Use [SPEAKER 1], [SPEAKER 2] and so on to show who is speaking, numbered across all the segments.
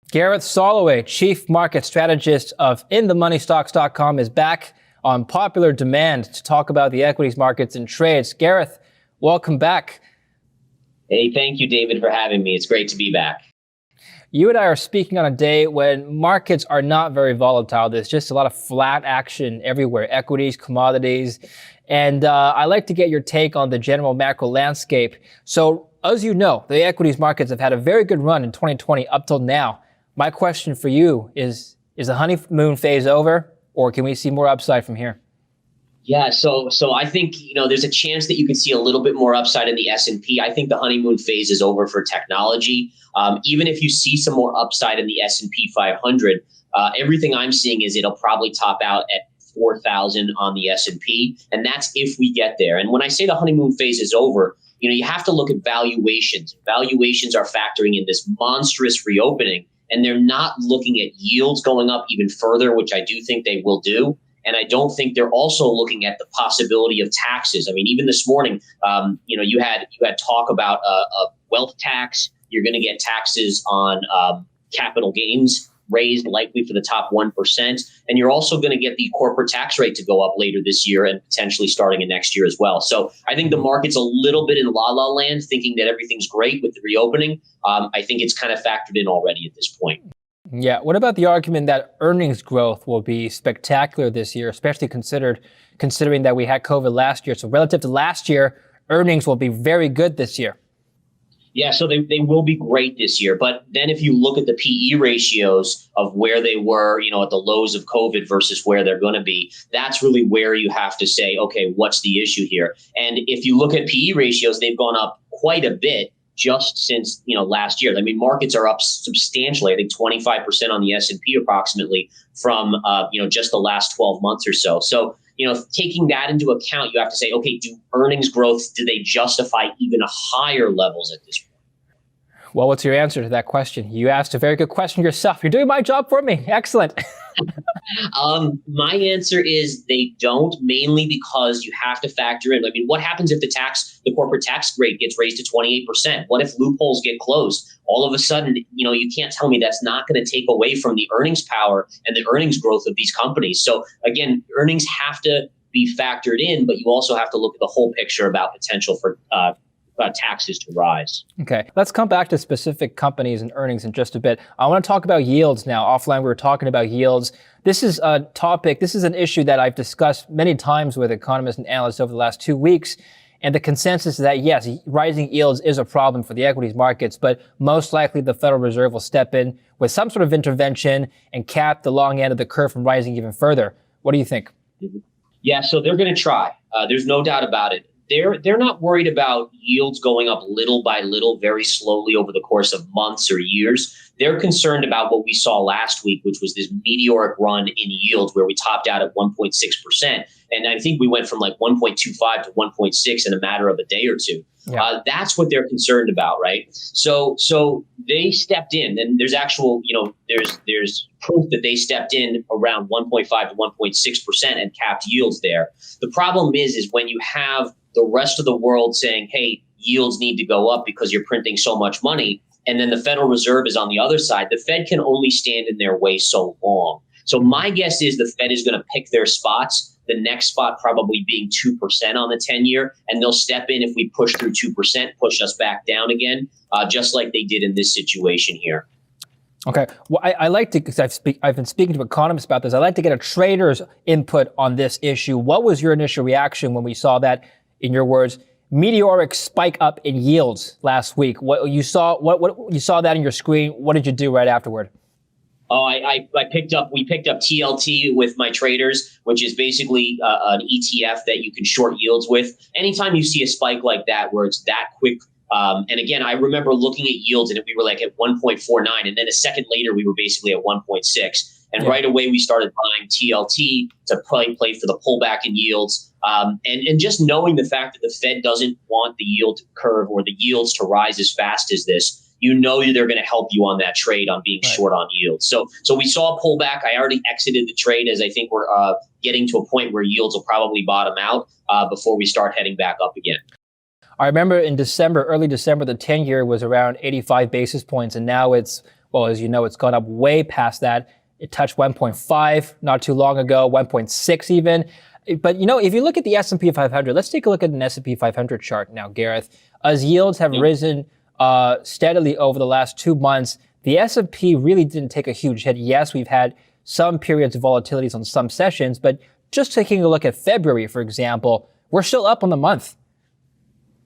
[SPEAKER 1] Gareth Soloway, Chief Market Strategist of InTheMoneyStocks.com, is back on popular demand to talk about the equities markets and trades. Gareth, welcome back.
[SPEAKER 2] Hey, thank you, David, for having me. It's great to be back.
[SPEAKER 1] You and I are speaking on a day when markets are not very volatile. There's just a lot of flat action everywhere, equities, commodities. And I'd like to get your take on the general macro landscape. So, as you know, the equities markets have had a very good run in 2020 up till now. My question for you is the honeymoon phase over, or can we see more upside from here?
[SPEAKER 2] Yeah, so I think, there's a chance that you could see a little bit more upside in the S&P. I think the honeymoon phase is over for technology. Even if you see some more upside in the S&P 500, everything I'm seeing is it'll probably top out at 4,000 on the S&P, and that's if we get there. And when I say the honeymoon phase is over, you have to look at valuations. Valuations are factoring in this monstrous reopening, and they're not looking at yields going up even further, which I do think they will do. And I don't think they're also looking at the possibility of taxes. I mean, even this morning, you had talk about a wealth tax. You're going to get taxes on capital gains raised likely for the top 1%. And you're also going to get the corporate tax rate to go up later this year and potentially starting in next year as well. So I think the market's a little bit in la-la land, thinking that everything great with the reopening. I think it's kind of factored in already at this point.
[SPEAKER 1] Yeah. What about the argument that earnings growth will be spectacular this year, especially considering that we had COVID last year? So relative to last year, earnings will be very good this year.
[SPEAKER 2] Yeah, so they will be great this year. But then if you look at the PE ratios of where they were, at the lows of COVID versus where they're going to be, that's really where you have to say, okay, what's the issue here? And if you look at PE ratios, they've gone up quite a bit just since, last year. I mean, markets are up substantially, I think 25% on the S&P approximately from, just the last 12 months or so. So, taking that into account, you have to say, okay, do earnings growth, do they justify even higher levels at this point?
[SPEAKER 1] Well, what's your answer to that question? You asked a very good question yourself. You're doing my job for me. Excellent.
[SPEAKER 2] My answer is they don't, mainly because you have to factor in. I mean, what happens if the corporate tax rate gets raised to 28%? What if loopholes get closed? All of a sudden, you can't tell me that's not going to take away from the earnings power and the earnings growth of these companies. So again, earnings have to be factored in, but you also have to look at the whole picture about potential for taxes to rise.
[SPEAKER 1] Okay, let's come back to specific companies and earnings in just a bit. I want to talk about yields now. Offline, we were talking about yields. This is an issue that I've discussed many times with economists and analysts over the last 2 weeks. And the consensus is that, yes, rising yields is a problem for the equities markets, but most likely the Federal Reserve will step in with some sort of intervention and cap the long end of the curve from rising even further. What do you think?
[SPEAKER 2] Yeah, so they're going to try. There's no doubt about it. They're not worried about yields going up little by little, very slowly over the course of months or years. They're concerned about what we saw last week, which was this meteoric run in yields where we topped out at 1.6%. And I think we went from like 1.25 to 1.6 in a matter of a day or two. Yeah. That's what they're concerned about, right? So they stepped in, and there's actual, there's proof that they stepped in around 1.5 to 1.6% and capped yields there. The problem is when you have the rest of the world saying, hey, yields need to go up because you're printing so much money, and then the Federal Reserve is on the other side, the Fed can only stand in their way so long. So my guess is the Fed is going to pick their spots, the next spot probably being 2% on the 10-year, and they'll step in if we push through 2%, push us back down again, just like they did in this situation here.
[SPEAKER 1] Okay. Well, I like to, because I've been speaking to economists about this, I like to get a trader's input on this issue. What was your initial reaction when we saw that, in your words, meteoric spike up in yields last week? What you saw that in your screen. What did you do right afterward?
[SPEAKER 2] Oh, we picked up TLT with my traders, which is basically an ETF that you can short yields with. Anytime you see a spike like that, where it's that quick. And again, I remember looking at yields and we were like at 1.49, and then a second later we were basically at 1.6. And right away we started buying TLT to play for the pullback in yields. And just knowing the fact that the Fed doesn't want the yield curve or the yields to rise as fast as this, they're going to help you on that trade on being short on yields. So we saw a pullback. I already exited the trade, as I think we're getting to a point where yields will probably bottom out before we start heading back up again.
[SPEAKER 1] I remember in early December, the 10-year was around 85 basis points, and now it's Well, as you know, it's gone up way past that. It touched 1.5 not too long ago, 1.6 even. But if you look at the S&P 500, let's take a look at an S&P 500 chart now, Gareth. As yields have risen steadily over the last 2 months, the S&P really didn't take a huge hit. Yes, we've had some periods of volatilities on some sessions, but just taking a look at February, for example, we're still up on the month.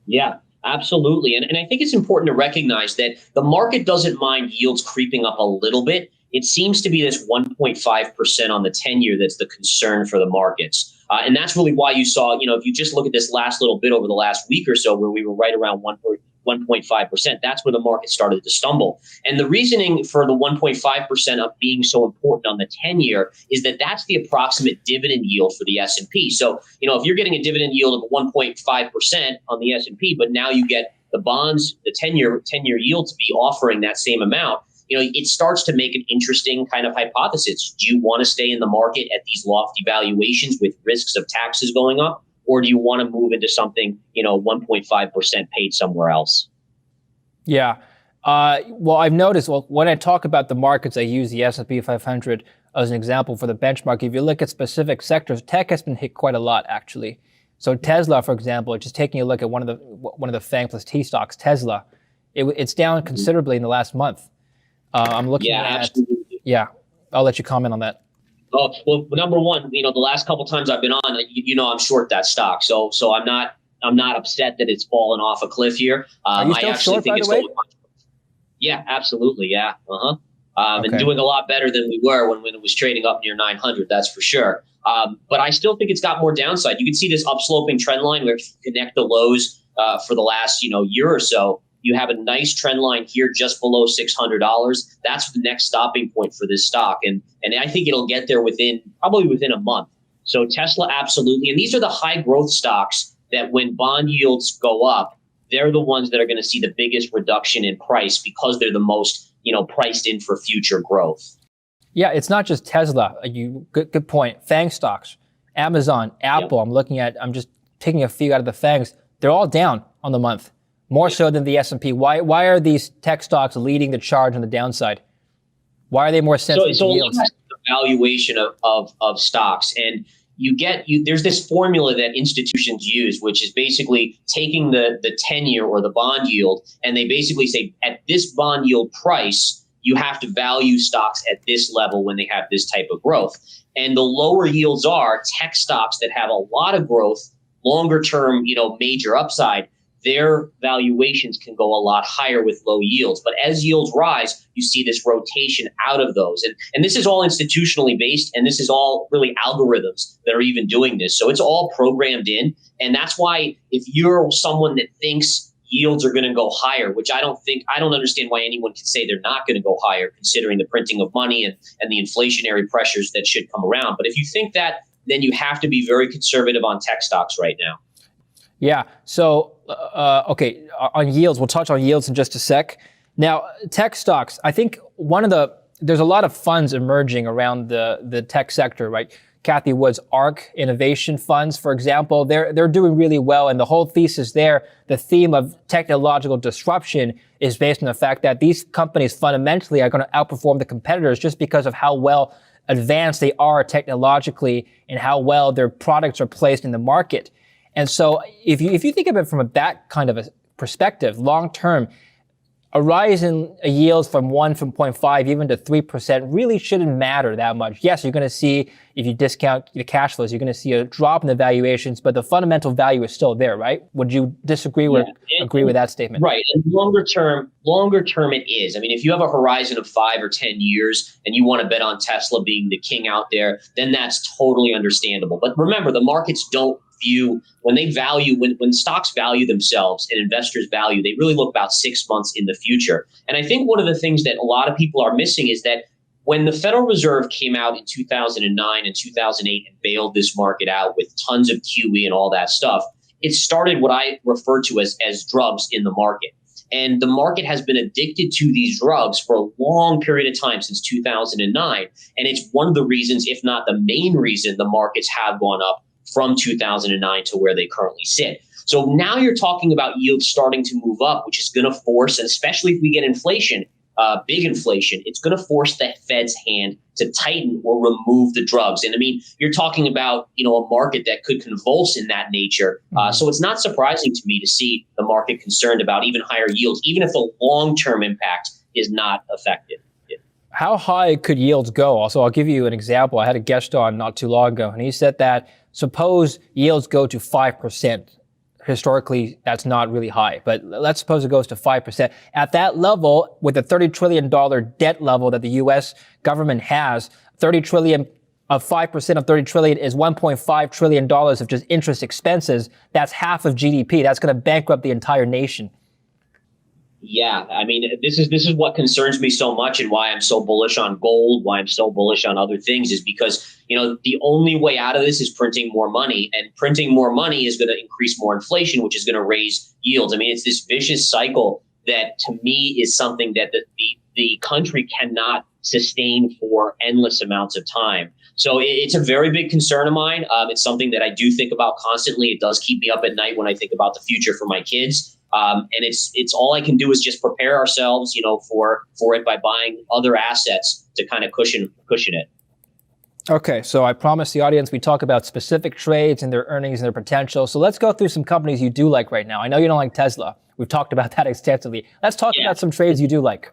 [SPEAKER 2] Yeah, absolutely. And I think it's important to recognize that the market doesn't mind yields creeping up a little bit. It seems to be this 1.5% on the 10-year that's the concern for the markets. And that's really why you saw, if you just look at this last little bit over the last week or so, where we were right around 1.5%, that's where the market started to stumble. And the reasoning for the 1.5% of being so important on the 10-year is that that's the approximate dividend yield for the S&P. So, if you're getting a dividend yield of 1.5% on the S&P, but now you get the bonds, the 10-year yield to be offering that same amount, it starts to make an interesting kind of hypothesis. Do you want to stay in the market at these lofty valuations with risks of taxes going up? Or do you want to move into something, 1.5% paid somewhere else?
[SPEAKER 1] Yeah. Well, I've noticed, when I talk about the markets, I use the S&P 500 as an example for the benchmark. If you look at specific sectors, tech has been hit quite a lot, actually. So Tesla, for example, just taking a look at one of the FANG plus T stocks, Tesla, it's down considerably in the last month. I'm looking at.
[SPEAKER 2] Absolutely.
[SPEAKER 1] Yeah, I'll let you comment on that.
[SPEAKER 2] Oh, well, number one, the last couple times I've been on, I'm short that stock. So I'm not upset that it's fallen off a cliff here.
[SPEAKER 1] Are you still short, by the way?
[SPEAKER 2] Yeah, absolutely. Yeah. Okay. And doing a lot better than we were when it was trading up near 900. That's for sure. But I still think it's got more downside. You can see this upsloping trend line where if you connect the lows for the last year or so, you have a nice trend line here just below $600. That's the next stopping point for this stock. And I think it'll get there probably within a month. So Tesla, absolutely. And these are the high growth stocks that when bond yields go up, they're the ones that are going to see the biggest reduction in price because they're the most, priced in for future growth.
[SPEAKER 1] Yeah, it's not just Tesla. Good point. FANG stocks, Amazon, Apple. Yep. I'm just taking a few out of the FANGs. They're all down on the month. More so than the S&P. Why are these tech stocks leading the charge on the downside? Why are they more sensitive to yields?
[SPEAKER 2] So the valuation of stocks, and there's this formula that institutions use, which is basically taking the 10-year or the bond yield, and they basically say at this bond yield price, you have to value stocks at this level when they have this type of growth. And the lower yields are tech stocks that have a lot of growth, longer term, major upside. Their valuations can go a lot higher with low yields. But as yields rise, you see this rotation out of those. And this is all institutionally based, and this is all really algorithms that are even doing this. So it's all programmed in. And that's why if you're someone that thinks yields are going to go higher, which I don't understand why anyone can say they're not going to go higher, considering the printing of money and the inflationary pressures that should come around. But if you think that, then you have to be very conservative on tech stocks right now.
[SPEAKER 1] Yeah. So, okay, on yields, we'll touch on yields in just a sec. Now, tech stocks, I think there's a lot of funds emerging around the tech sector, right? Kathy Wood's ARK Innovation Funds, for example, they're doing really well. And the whole thesis there, the theme of technological disruption is based on the fact that these companies fundamentally are going to outperform the competitors just because of how well advanced they are technologically and how well their products are placed in the market. And so if you think of it from that kind of a perspective, long term, a rise in yields from 0.5 even to 3% really shouldn't matter that much. Yes, you're going to see, if you discount the cash flows, you're going to see a drop in the valuations, but the fundamental value is still there, right? Would you disagree or agree with that statement?
[SPEAKER 2] Right. And longer term it is. I mean, if you have a horizon of 5 or 10 years and you want to bet on Tesla being the king out there, then that's totally understandable. But remember, the markets don't view, when stocks value themselves and investors value, they really look about 6 months in the future. And I think one of the things that a lot of people are missing is that when the Federal Reserve came out in 2009 and 2008 and bailed this market out with tons of QE and all that stuff, it started what I refer to as drugs in the market. And the market has been addicted to these drugs for a long period of time, since 2009. And it's one of the reasons, if not the main reason, the markets have gone up from 2009 to where they currently sit. So now you're talking about yields starting to move up, which is going to force, and especially if we get inflation, big inflation, it's going to force the Fed's hand to tighten or remove the drugs. And I mean, you're talking about, a market that could convulse in that nature. So it's not surprising to me to see the market concerned about even higher yields, even if the long-term impact is not affected.
[SPEAKER 1] How high could yields go? Also, I'll give you an example. I had a guest on not too long ago, and he said that suppose yields go to 5%. Historically, that's not really high, but let's suppose it goes to 5%. At that level, with the $30 trillion debt level that the U.S. government has, 30 trillion of 5% of 30 trillion is $1.5 trillion of just interest expenses. That's half of GDP. That's going to bankrupt the entire nation.
[SPEAKER 2] Yeah, I mean, this is what concerns me so much, and why I'm so bullish on gold, why I'm so bullish on other things, is because, the only way out of this is printing more money, and printing more money is going to increase more inflation, which is going to raise yields. I mean, it's this vicious cycle that, to me, is something that the country cannot sustain for endless amounts of time. So it's a very big concern of mine. It's something that I do think about constantly. It does keep me up at night when I think about the future for my kids. And it's all I can do is just prepare ourselves, for it by buying other assets to kind of cushion it.
[SPEAKER 1] Okay, so I promised the audience we talk about specific trades and their earnings and their potential. So let's go through some companies you do like right now. I know you don't like Tesla. We've talked about that extensively. Let's talk about some trades you do like.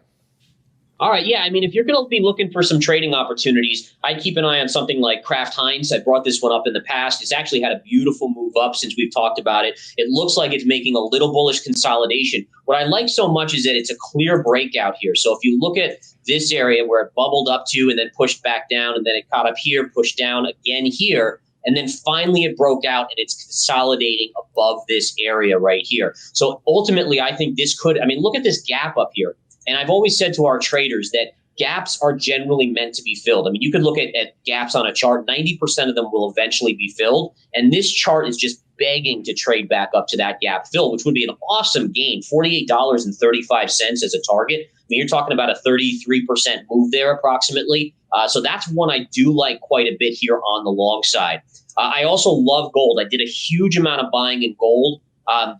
[SPEAKER 2] All right. Yeah. I mean, if you're going to be looking for some trading opportunities, I'd keep an eye on something like Kraft Heinz. I brought this one up in the past. It's actually had a beautiful move up since we've talked about it. It looks like it's making a little bullish consolidation. What I like so much is that it's a clear breakout here. So if you look at this area where it bubbled up to and then pushed back down, and then it caught up here, pushed down again here, and then finally it broke out and it's consolidating above this area right here. So ultimately, I think this could, look at this gap up here. And I've always said to our traders that gaps are generally meant to be filled. I mean, you could look at gaps on a chart. 90% of them will eventually be filled. And this chart is just begging to trade back up to that gap fill, which would be an awesome gain, $48.35 as a target. I mean, you're talking about a 33% move there approximately. So that's one I do like quite a bit here on the long side. I also love gold. I did a huge amount of buying in gold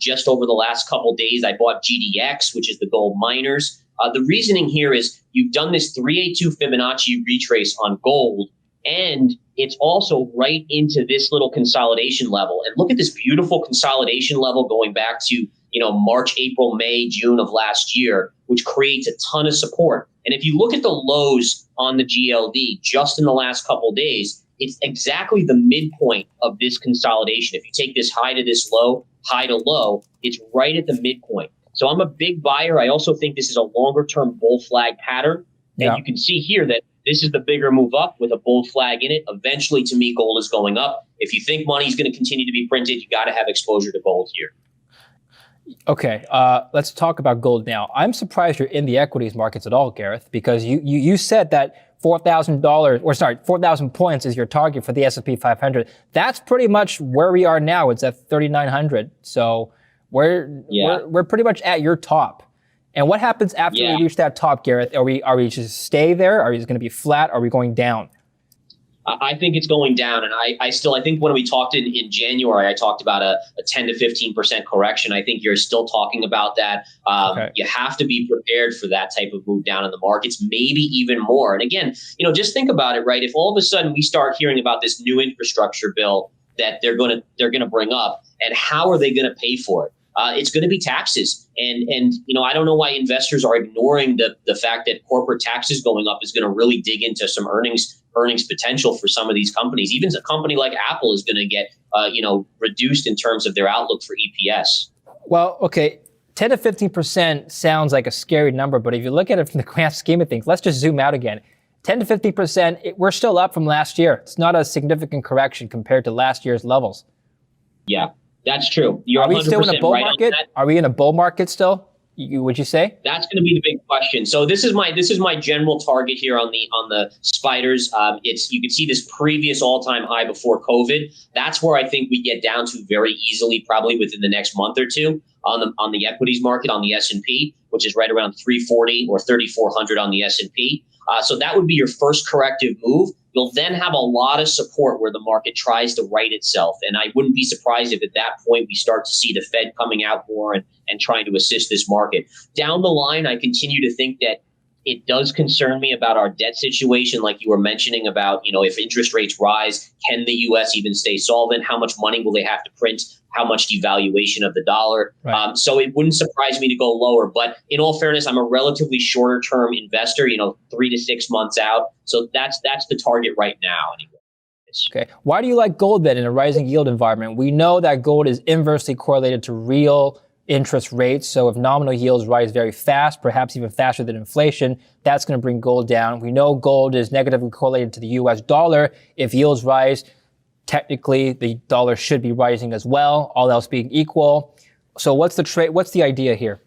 [SPEAKER 2] just over the last couple days. I bought GDX, which is the gold miners. The reasoning here is you've done this 382 Fibonacci retrace on gold, and it's also right into this little consolidation level. And look at this beautiful consolidation level going back to, March, April, May, June of last year, which creates a ton of support. And if you look at the lows on the GLD just in the last couple days, it's exactly the midpoint of this consolidation. If you take this high to this low, high to low, it's right at the midpoint. So I'm a big buyer. I also think this is a longer-term bull flag pattern. And you can see here that this is the bigger move up with a bull flag in it. Eventually, to me, gold is going up. If you think money is going to continue to be printed, you got to have exposure to gold here.
[SPEAKER 1] Okay, let's talk about gold now. I'm surprised you're in the equities markets at all, Gareth, because you said that $4,000 4,000 points is your target for the S&P 500. That's pretty much where we are now. It's at 3,900. So we're pretty much at your top. And what happens after we reach that top, Gareth? Are we just stay there? Are we just going to be flat? Are we going down?
[SPEAKER 2] I think it's going down. And I think when we talked in January, I talked about a 10 to 15% correction. I think you're still talking about that. You have to be prepared for that type of move down in the markets, maybe even more. And again, just think about it, right? If all of a sudden we start hearing about this new infrastructure bill that they're going to bring up, and how are they going to pay for it? It's going to be taxes. And I don't know why investors are ignoring the fact that corporate taxes going up is going to really dig into some earnings potential for some of these companies. Even a company like Apple is going to get, reduced in terms of their outlook for EPS.
[SPEAKER 1] Well, okay. 10 to 15% sounds like a scary number, but if you look at it from the grand scheme of things, let's just zoom out again. 10 to 15%, we're still up from last year. It's not a significant correction compared to last year's levels.
[SPEAKER 2] Yeah. That's true.
[SPEAKER 1] Are we still in a bull market? Are we in a bull market still? Would you say?
[SPEAKER 2] That's going to be the big question. So this is my general target here on the spiders. You can see this previous all-time high before COVID. That's where I think we get down to very easily, probably within the next month or two on the equities market on the S&P, which is right around 340 or 3,400 on the S&P. So that would be your first corrective move. You'll then have a lot of support where the market tries to right itself. And I wouldn't be surprised if at that point we start to see the Fed coming out more and trying to assist this market. Down the line, I continue to think that It does concern me about our debt situation, like you were mentioning about, if interest rates rise, can the U.S. even stay solvent? How much money will they have to print? How much devaluation of the dollar?
[SPEAKER 1] Right.
[SPEAKER 2] So it wouldn't surprise me to go lower. But in all fairness, I'm a relatively shorter term investor, 3 to 6 months out. So that's the target right now anyway.
[SPEAKER 1] Okay. Why do you like gold then in a rising yield environment? We know that gold is inversely correlated to real interest rates. So if nominal yields rise very fast, perhaps even faster than inflation, that's going to bring gold down. We know gold is negatively correlated to the US dollar. If yields rise, technically the dollar should be rising as well, all else being equal. So what's the idea here?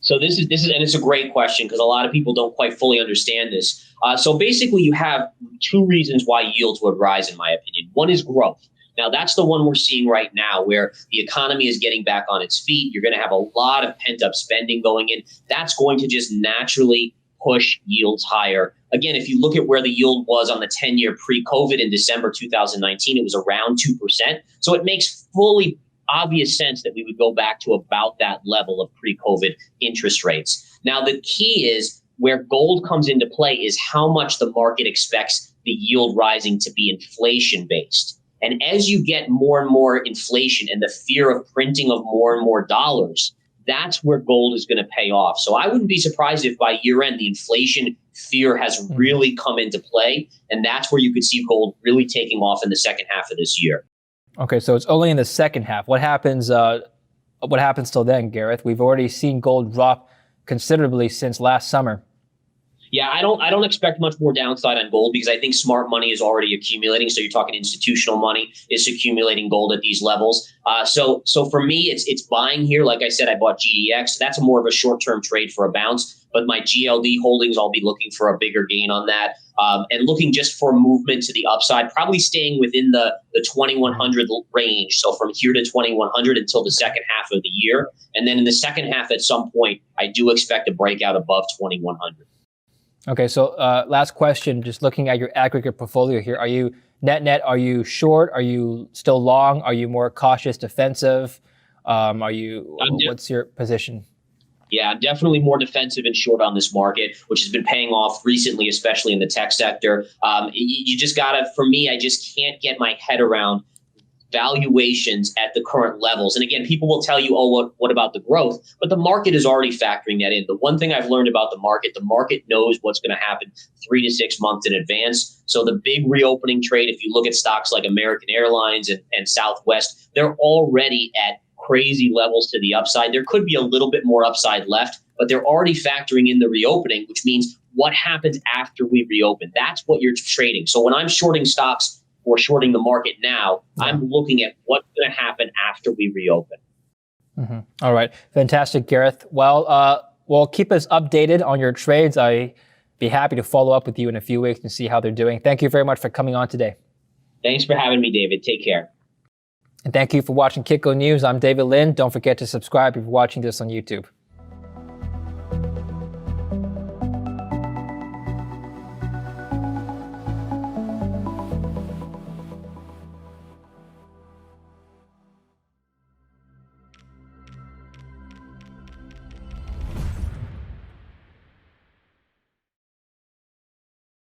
[SPEAKER 2] So this is, and it's a great question because a lot of people don't quite fully understand this. So basically you have two reasons why yields would rise, in my opinion. One is growth. Now that's the one we're seeing right now where the economy is getting back on its feet. You're going to have a lot of pent up spending going in. That's going to just naturally push yields higher. Again, if you look at where the yield was on the 10-year pre-COVID in December 2019, it was around 2%. So it makes fully obvious sense that we would go back to about that level of pre-COVID interest rates. Now, the key is where gold comes into play is how much the market expects the yield rising to be inflation based. And as you get more and more inflation and the fear of printing of more and more dollars, that's where gold is going to pay off. So I wouldn't be surprised if by year end, the inflation fear has really come into play. And that's where you could see gold really taking off in the second half of this year.
[SPEAKER 1] Okay, so it's only in the second half. What happens till then, Gareth? We've already seen gold drop considerably since last summer.
[SPEAKER 2] Yeah, I don't expect much more downside on gold because I think smart money is already accumulating. So you're talking institutional money is accumulating gold at these levels. So for me, it's buying here. Like I said, I bought GDX. That's more of a short-term trade for a bounce. But my GLD holdings, I'll be looking for a bigger gain on that. And looking just for movement to the upside, probably staying within the 2100 range. So from here to 2100 until the second half of the year. And then in the second half, at some point, I do expect a breakout above 2100.
[SPEAKER 1] Okay, so last question, just looking at your aggregate portfolio here, are you net, are you short? Are you still long? Are you more cautious, defensive? What's your position?
[SPEAKER 2] Yeah, I'm definitely more defensive and short on this market, which has been paying off recently, especially in the tech sector. You just gotta, for me, I just can't get my head around valuations at the current levels. And again, people will tell you, oh, what about the growth? But the market is already factoring that in. The one thing I've learned about the market knows what's going to happen 3 to 6 months in advance. So the big reopening trade, if you look at stocks like American Airlines and Southwest, they're already at crazy levels to the upside. There could be a little bit more upside left, but they're already factoring in the reopening, which means what happens after we reopen. That's what you're trading. So when I'm shorting stocks or shorting the market now, I'm looking at what's going to happen after we reopen.
[SPEAKER 1] Mm-hmm. All right. Fantastic, Gareth. Well, keep us updated on your trades. I'd be happy to follow up with you in a few weeks and see how they're doing. Thank you very much for coming on today.
[SPEAKER 2] Thanks for having me, David. Take care.
[SPEAKER 1] And thank you for watching Kitco News. I'm David Lin. Don't forget to subscribe if you're watching this on YouTube.